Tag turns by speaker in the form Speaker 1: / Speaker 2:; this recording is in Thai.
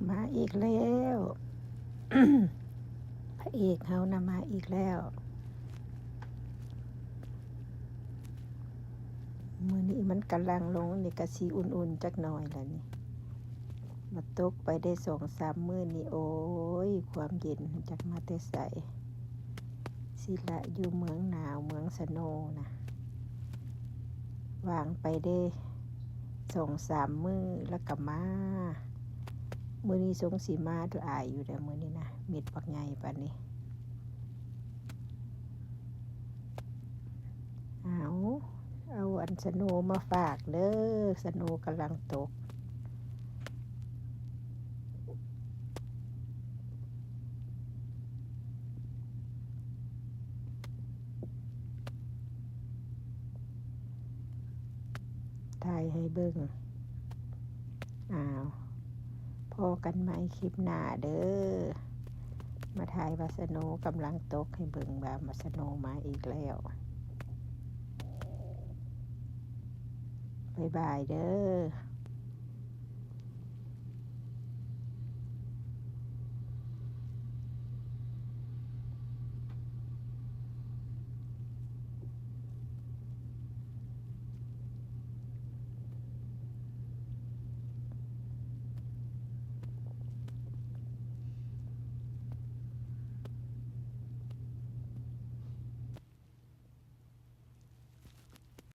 Speaker 1: มาอีกแล้ว พระเอกเฮานะมาอีกแล้วมื้อนี้มันกำลังลงนี่ก็สิอุ่นๆจักหน่อยแล้วนี่มาตกไปได้2-3มื้อนี่โอ้ยความเย็นจักมาแต่ไสสิละอยู่เมืองหนาวเมืองสโนนะวางไปได้2-3มื้อแล้วก็มามื้อนี้สงสิมาด้วยอายอยู่แล้วมื้อนี้นะเม็ดบักใหญ่ปานนี้เอาอันสโนมาฝากเด้อสโนกำลังตกถ่ายให้เบิ่งพอกันใหม่คลิปหน้าเด้อมาถ่ายว่าสโนกำลังตกให้เบิ่งว่ามาสโนมาอีกแล้วบ๊ายบายเด้อ